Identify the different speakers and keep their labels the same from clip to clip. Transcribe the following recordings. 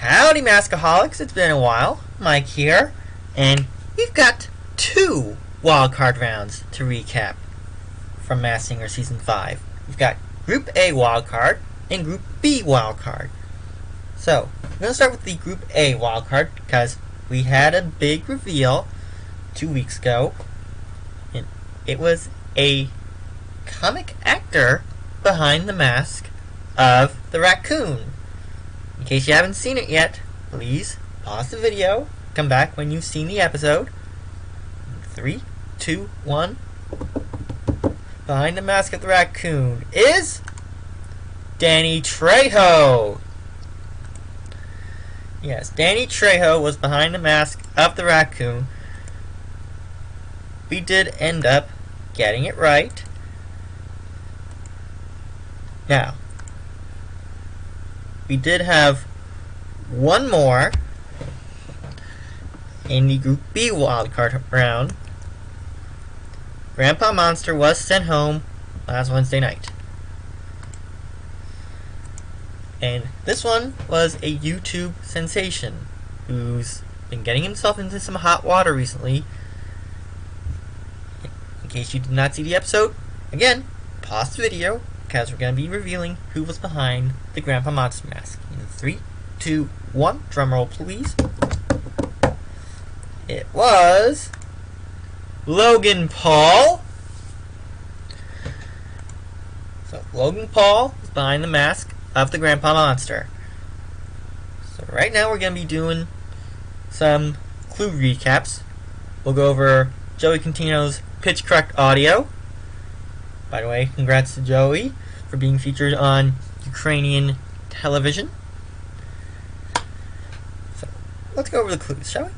Speaker 1: Howdy, Maskaholics. It's been a while. Mike here, and we've got 2 wildcard rounds to recap from Masked Singer Season 5. We've got Group A wildcard and Group B wildcard. So, I'm going to start with the Group A wildcard because we had a big reveal 2 weeks ago. And it was a comic actor behind the mask of the raccoon. In case you haven't seen it yet, please pause the video, come back when you've seen the episode. 3, 2, 1. Behind the mask of the raccoon is Danny Trejo. Yes, Danny Trejo was behind the mask of the raccoon. We did end up getting it right. Now, we did have one more in the Group B wildcard round. Grandpa Monster was sent home last Wednesday night. And this one was a YouTube sensation who's been getting himself into some hot water recently. In case you did not see the episode, again, pause the video because we're going to be revealing who was behind the Grandpa Monster mask. In 3, 2, 1, drumroll please. It was Logan Paul. So Logan Paul is behind the mask of the Grandpa Monster. So right now we're going to be doing some clue recaps. We'll go over Joey Contino's pitch correct audio. By the way, congrats to Joey for being featured on Ukrainian television. So, let's go over the clues, shall we?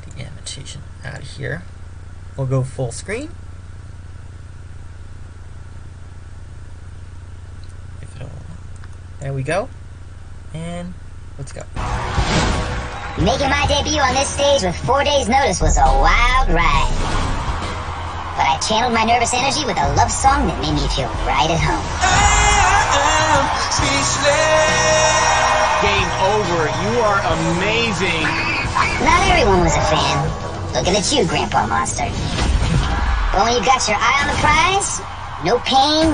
Speaker 1: Get the annotation out of here. We'll go full screen. There we go. And let's go.
Speaker 2: Making my debut on this stage with 4 days' notice was a wild ride. But I channeled my nervous energy with a love song that made me feel right at home.
Speaker 3: Game over. You are amazing.
Speaker 2: Not everyone was a fan. Looking at you, Grandpa Monster. But when you got your eye on the prize, no pain,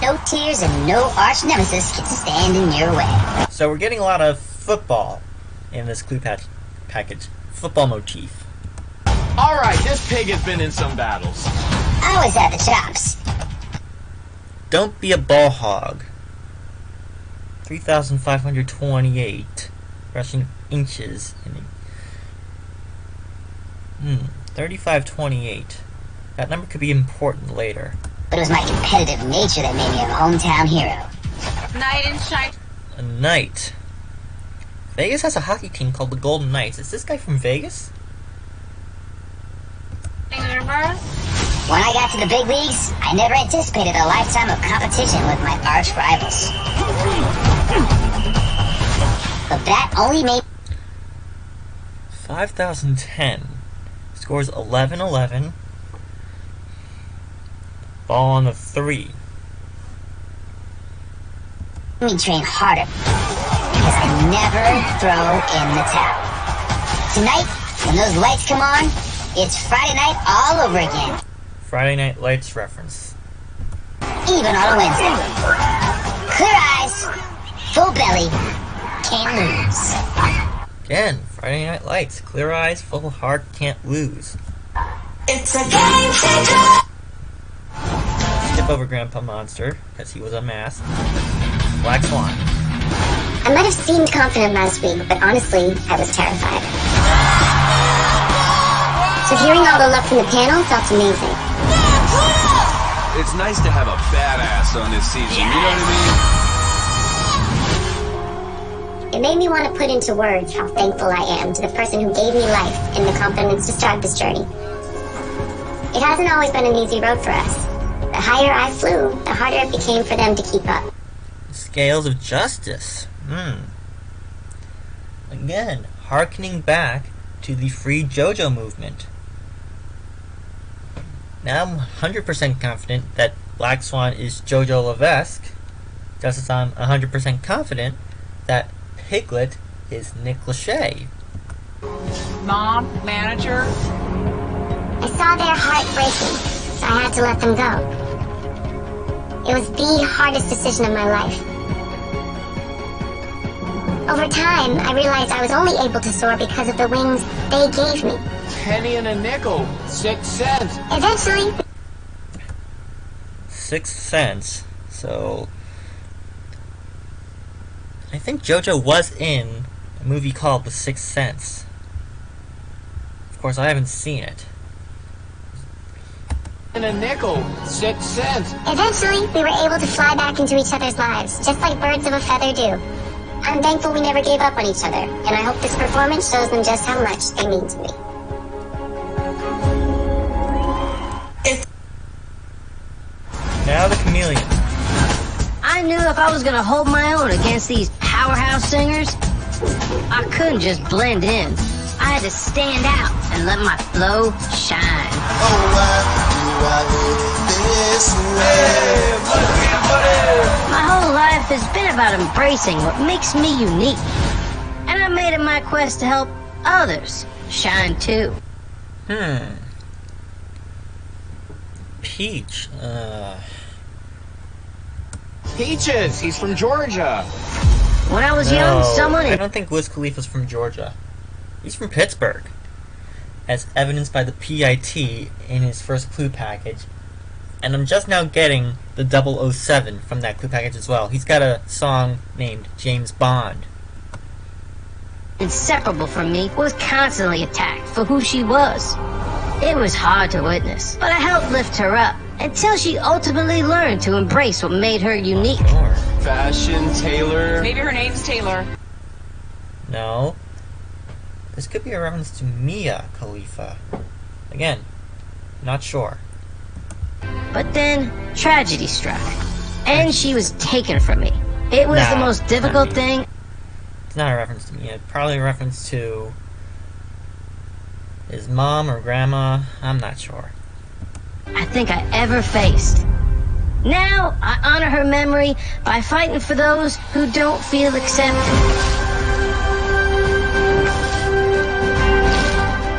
Speaker 2: no tears, and no arch nemesis can stand in your way.
Speaker 1: So we're getting a lot of football in this clue package. Football motif.
Speaker 3: Alright, this pig has been in some battles.
Speaker 2: I always had the chops.
Speaker 1: Don't be a ball hog. 3,528 rushing inches. 3528. That number could be important later.
Speaker 2: But it was my competitive nature that made me a hometown hero.
Speaker 4: Knight in shine.
Speaker 1: A knight. Vegas has a hockey team called the Golden Knights. Is this guy from Vegas?
Speaker 2: When I got to the big leagues, I never anticipated a lifetime of competition with my arch rivals. But that only made
Speaker 1: 5,010. Scores 11-11. Ball on the 3.
Speaker 2: me train harder. Because I never throw in the towel. Tonight, when those lights come on, it's Friday night all over again.
Speaker 1: Friday Night Lights reference.
Speaker 2: Even on a Wednesday. Clear eyes, full belly, can't lose.
Speaker 1: Again, Friday Night Lights. Clear eyes, full heart, can't lose.
Speaker 2: It's a game changer!
Speaker 1: Skip over Grandpa Monster, because he was unmasked. Black Swan.
Speaker 2: I might have seemed confident last week, but honestly, I was terrified. So hearing all the luck from the panel felt amazing.
Speaker 5: It's nice to have a badass on this season, you know what I mean?
Speaker 2: It made me want to put into words how thankful I am to the person who gave me life and the confidence to start this journey. It hasn't always been an easy road for us. The higher I flew, the harder it became for them to keep up.
Speaker 1: Scales of Justice. Again, harkening back to the Free JoJo movement. Now I'm 100% confident that Black Swan is Jojo Levesque, just as I'm 100% confident that Piglet is Nick Lachey.
Speaker 4: Mom, manager.
Speaker 2: I saw their heart breaking, so I had to let them go. It was the hardest decision of my life. Over time, I realized I was only able to soar because of the wings they gave me.
Speaker 3: Penny and a nickel. 6 cents.
Speaker 2: Eventually,
Speaker 1: 6 cents. So I think JoJo was in a movie called The Sixth Sense. Of course, I haven't seen it.
Speaker 3: And a nickel. 6 cents.
Speaker 2: eventually, we were able to fly back into each other's lives, just like birds of a feather do. I'm thankful we never gave up on each other, and I hope this performance shows them just how much they mean to me.
Speaker 1: Now the Chameleon.
Speaker 6: I knew if I was gonna hold my own against these powerhouse singers, I couldn't just blend in. I had to stand out and let my flow shine. My whole life has been about embracing what makes me unique. And I made it my quest to help others shine too.
Speaker 1: Peach.
Speaker 3: Peaches. He's from Georgia.
Speaker 6: When I was young, someone
Speaker 1: I don't think Wiz Khalifa's from Georgia. He's from Pittsburgh, as evidenced by the PIT in his first clue package. And I'm just now getting the 007 from that clue package as well. He's got a song named James Bond.
Speaker 6: inseparable from me, was constantly attacked for who she was. It was hard to witness, but I helped lift her up until she ultimately learned to embrace what made her unique.
Speaker 1: Sure.
Speaker 5: Fashion, Taylor.
Speaker 4: Maybe her name's Taylor.
Speaker 1: No. This could be a reference to Mia Khalifa. Again, not sure.
Speaker 6: But then, tragedy struck, and she was taken from me. It was the most difficult thing.
Speaker 1: It's not a reference to Mia. Probably a reference to his mom or grandma. I'm not sure.
Speaker 6: I think I ever faced. Now, I honor her memory by fighting for those who don't feel accepted.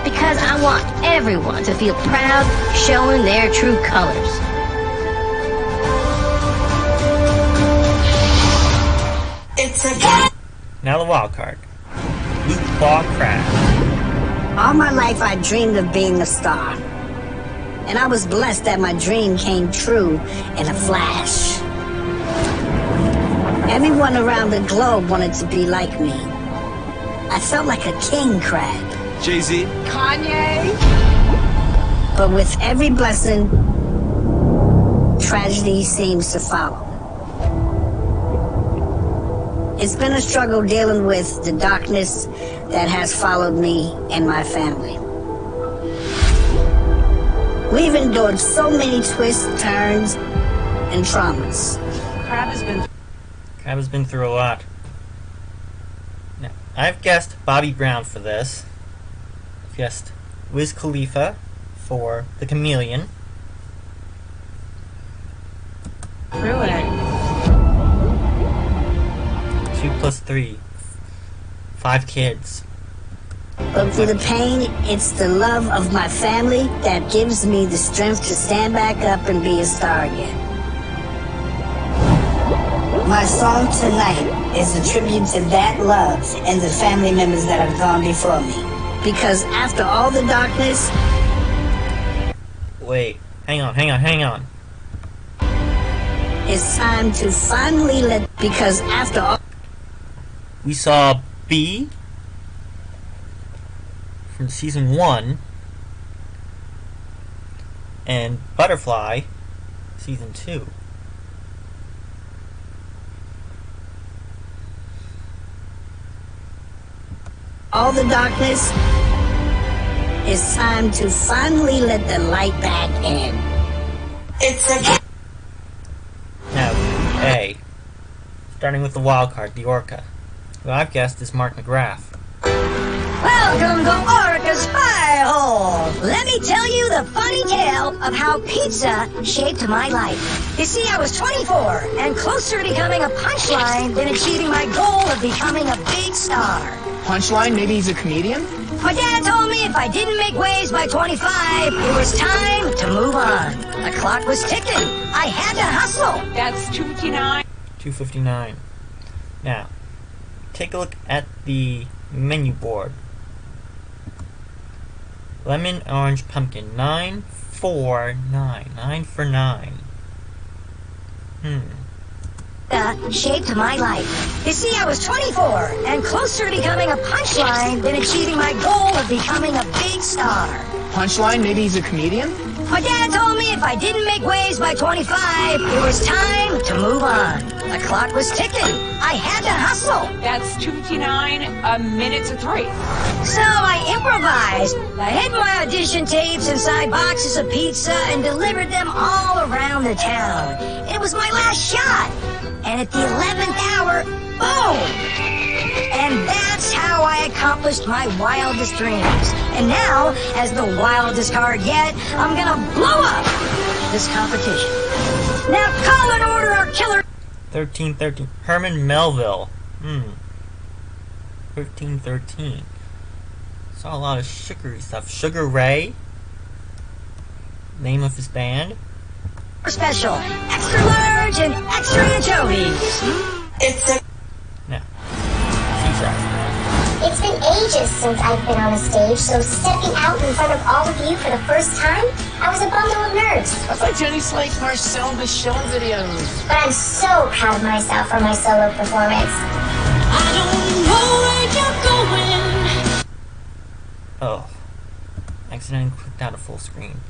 Speaker 6: Because I want everyone to feel proud, showing their true colors.
Speaker 7: It's a game.
Speaker 1: Now the wild card. Luke Claw Crab.
Speaker 7: All my life I dreamed of being a star. And I was blessed that my dream came true in a flash. Everyone around the globe wanted to be like me. I felt like a king crab.
Speaker 5: Jay-Z.
Speaker 4: Kanye.
Speaker 7: But with every blessing, tragedy seems to follow. It's been a struggle dealing with the darkness that has followed me and my family. We've endured so many twists, turns, and traumas.
Speaker 4: Crab has been
Speaker 1: through a lot. Now, I've guessed Bobby Brown for this. I've guessed Wiz Khalifa for The Chameleon.
Speaker 4: ruined it.
Speaker 1: 2 plus 3. 5 kids.
Speaker 7: But through the pain, it's the love of my family that gives me the strength to stand back up and be a star again. My song tonight is a tribute to that love and the family members that have gone before me. Because after all the darkness...
Speaker 1: Wait, hang on.
Speaker 7: It's time to finally let... Because after all...
Speaker 1: We saw B from season 1 and Butterfly season 2.
Speaker 7: all the darkness, it's time to finally let the light back in. It's a...
Speaker 1: Now, A. Starting with the wild card, the Orca, who I've guessed is Mark McGrath.
Speaker 6: Welcome to Orca's Pie Hole. Let me tell you the funny tale of how pizza shaped my life. You see, I was 24 and closer to becoming a punchline than achieving my goal of becoming a big star.
Speaker 3: Punchline? Maybe he's a comedian?
Speaker 6: My dad told me if I didn't make waves by 25, it was time to move on. The clock was ticking. I had to hustle.
Speaker 4: That's 259.
Speaker 1: 259. Now, take a look at the menu board. Lemon, orange, pumpkin. 9 for 9. 9 for 9.
Speaker 6: Shaped my life. You see, I was 24 and closer to becoming a punchline than achieving my goal of becoming a big star.
Speaker 3: Punchline? Maybe he's a comedian?
Speaker 6: My dad told me if I didn't make waves by 25, it was time to move on. The clock was ticking. I had to hustle.
Speaker 4: That's 259, a minute to 3.
Speaker 6: So I improvised. I hid my audition tapes inside boxes of pizza and delivered them all around the town. It was my last shot. And at the 11th hour, boom! And that's how I accomplished my wildest dreams. And now, as the wildest card yet, I'm gonna blow up this competition. Now call an order our killer...
Speaker 1: 1313. Herman Melville. 1313. Saw a lot of sugary stuff. Sugar Ray. Name of his band.
Speaker 6: Special, extra large and extra anchovies.
Speaker 2: It's a...
Speaker 1: Now, C-side.
Speaker 2: It's been ages since I've been on a stage, so stepping out in front of all of you for the first time, I was a bundle of nerves.
Speaker 3: That's like Jenny Slate's Marcel Michel videos.
Speaker 2: But I'm so proud of myself for my solo performance.
Speaker 8: I don't know where you're going.
Speaker 1: Oh. Accidentally clicked out a full screen.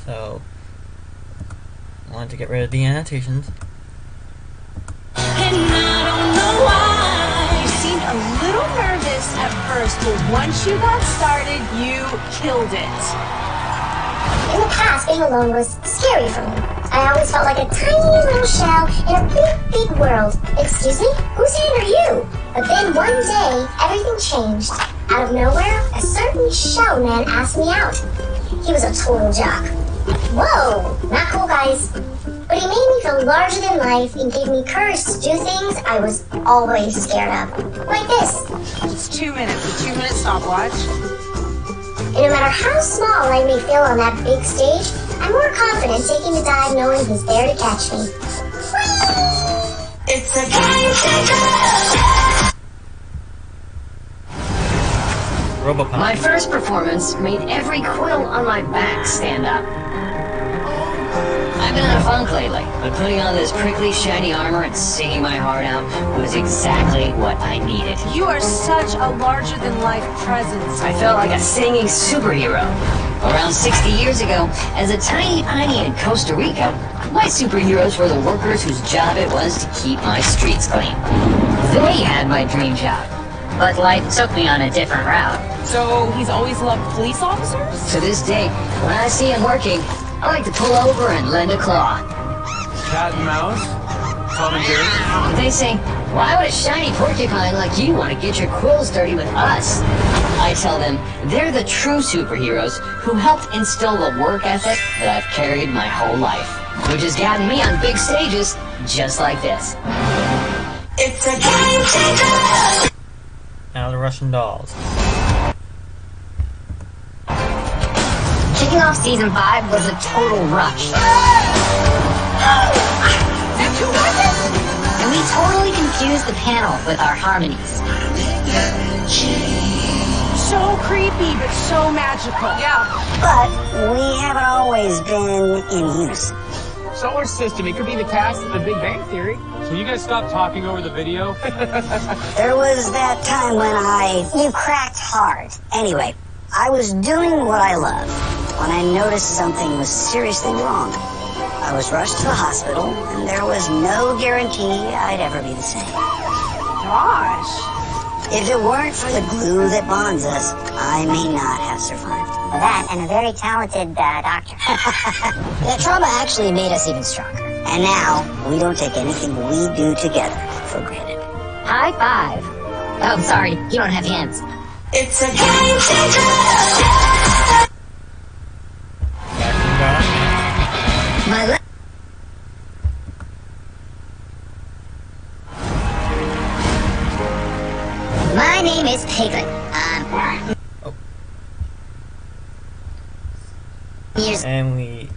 Speaker 1: So, I wanted to get rid of the annotations.
Speaker 8: And I don't know why.
Speaker 4: You seemed a little nervous at first, but once you got started, you killed it.
Speaker 2: In the past, being alone was scary for me. I always felt like a tiny little shell in a big, big world. Excuse me? Whose hand are you? But then one day, everything changed. Out of nowhere, a certain shell man asked me out. He was a total jock. Whoa, not cool, guys. But he made me feel larger than life and gave me courage to do things I was always scared of. Like this.
Speaker 4: It's 2 minutes, a 2-minute stopwatch.
Speaker 2: And no matter how small I may feel on that big stage, I'm more confident taking the dive knowing he's there to catch me. Whee! It's a game changer!
Speaker 1: Robocop.
Speaker 6: My first performance made every quill on my back stand up. I've been out of funk lately, but putting on this prickly, shiny armor and singing my heart out was exactly what I needed.
Speaker 4: You are such a larger-than-life presence.
Speaker 6: I felt like a singing superhero. Around 60 years ago, as a tiny piney in Costa Rica, my superheroes were the workers whose job it was to keep my streets clean. They had my dream job, but life took me on a different route.
Speaker 4: So he's always loved police officers?
Speaker 6: To this day, when I see him working, I like to pull over and lend a claw.
Speaker 3: Cat and mouse? Tom and Jerry?
Speaker 6: They say, why would a shiny porcupine like you want to get your quills dirty with us? I tell them, they're the true superheroes who helped instill the work ethic that I've carried my whole life, which has gotten me on big stages just like this. It's a game changer!
Speaker 1: Now the Russian Dolls.
Speaker 6: Kicking off season 5 was a total rush. And we totally confused the panel with our harmonies.
Speaker 4: So creepy, but so magical. Yeah.
Speaker 7: But we haven't always been in unison.
Speaker 3: Solar system. It could be the cast of The Big Bang Theory.
Speaker 9: Can you guys stop talking over the video?
Speaker 7: There was that time when you cracked hard. Anyway, I was doing what I love when I noticed something was seriously wrong. I was rushed to the hospital, and there was no guarantee I'd ever be the same.
Speaker 4: Gosh.
Speaker 7: If it weren't for the glue that bonds us, I may not have survived.
Speaker 2: That and a very talented doctor.
Speaker 6: The trauma actually made us even stronger.
Speaker 7: And now, we don't take anything we do together for granted.
Speaker 6: High five. Oh, sorry, you don't have hands.
Speaker 8: It's a game changer.
Speaker 6: My le-
Speaker 2: My name is Piglet. Years
Speaker 1: And we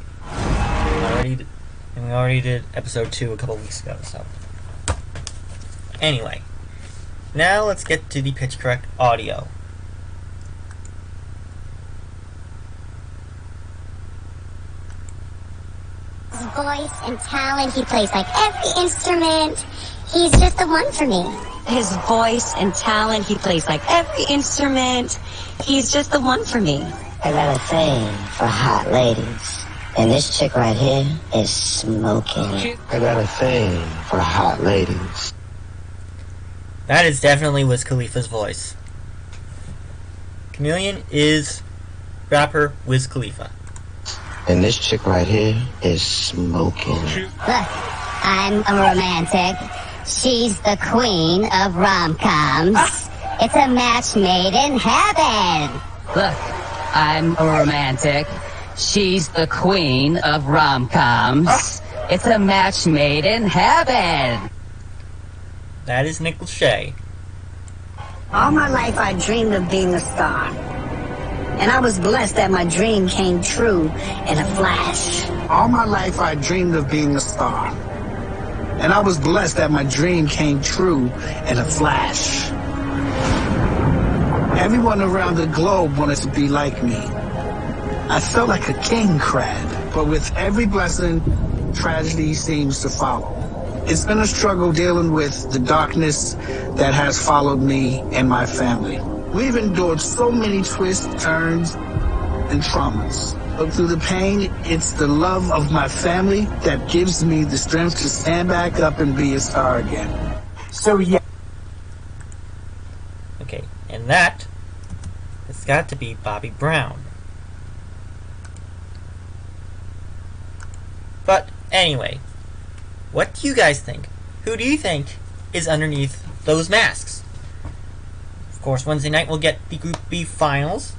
Speaker 1: already did episode 2 a couple weeks ago, so. Anyway. Now let's get to the pitch correct audio.
Speaker 2: His voice and talent, he plays like every instrument. He's just the one for me.
Speaker 10: His voice and talent, he plays like every instrument. He's just the one for me.
Speaker 7: I got a thing for hot ladies. And this chick right here is smoking.
Speaker 11: I got a thing for hot ladies.
Speaker 1: That is definitely Wiz Khalifa's voice. Chameleon is rapper Wiz Khalifa.
Speaker 11: And this chick right here is smoking.
Speaker 2: Look, I'm a romantic. She's the queen of rom-coms. It's a match made in heaven.
Speaker 12: Look, I'm a romantic. She's the queen of rom-coms. It's a match made in heaven.
Speaker 1: That is Nick Lachey.
Speaker 7: All my life I dreamed of being a star. And I was blessed that my dream came true in a flash.
Speaker 13: All my life I dreamed of being a star. And I was blessed that my dream came true in a flash. Everyone around the globe wanted to be like me. I felt like a king crab, but with every blessing, tragedy seems to follow. It's been a struggle dealing with the darkness that has followed me and my family. We've endured so many twists, turns, and traumas. But through the pain, it's the love of my family that gives me the strength to stand back up and be a star again. So yeah.
Speaker 1: Okay, and that has got to be Bobby Brown. But anyway, what do you guys think? Who do you think is underneath those masks? Of course, Wednesday night we'll get the Group B finals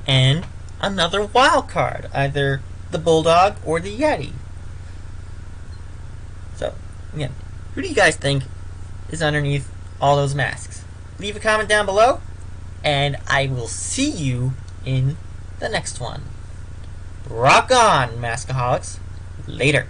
Speaker 1: and another wild card, either the Bulldog or the Yeti. So, again, who do you guys think is underneath all those masks? Leave a comment down below, and I will see you in the next one. Rock on, Maskaholics. Later.